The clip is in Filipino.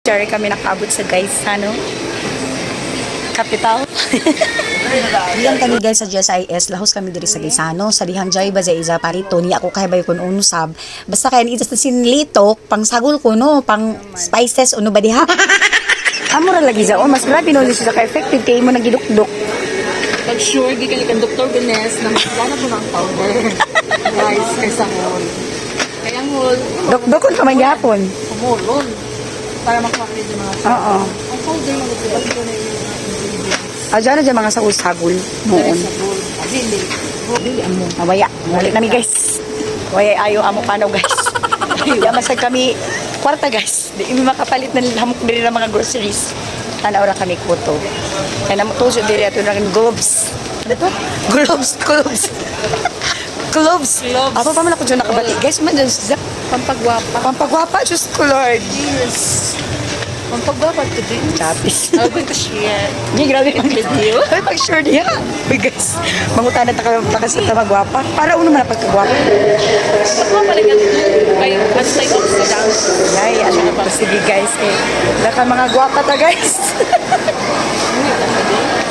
Diyan kami nakaabot sa guys, ano? Capital. Diyan kami guys sa GSIS, lahos kami diri sa Gisano. Sabihan jay ba sa isa parito ni ako kay bay kun unusab. Basta kay ni sa sinlitok pang sagol ko no, pang spices uno ba diha. Amora lagi sa mas grabe no siya ka effective kay mo nagidukdok. Pag sure, di ka kang Dr. Benes na magkana ko ng powder. Guys, kaysa hol. Kaya hol, Dukdokon pa man gihapon. kumulon. Para makamakrid yung mga Oo. ang powder lang ito. Pag ito na yung mga ingredients. Adyan na dyan mga sagol noon. Sa bowl. Dili. Dili amo. Awaya, balik nami guys. Waya ayo amo panaw guys. Di masag kami kwarta guys. Di mi makapalit ng hamok diri ng mga groceries. Tanaw ra kami kuto. Kaya namo tuso diri ato ng gloves. Ano to? Gloves. Gloves. Apa pa man ako dyan nakabati. Guys, man dyan sa Pampagwapa. pampagwapa. Diyos ko Lord. Yes. Pampagwapa to din. Chapis. I'm going to share. Hindi, grabe pang Video? Ay, pag-sure niya. Uy, guys. Mangutan na takasita magwapa. Para uno man na pagkagwapa. Pagwapa lang yan. Kayo, ano tayo sa dance? Ay, ano na pa. Sige, guys. Eh, laka mga gwapa ta, guys.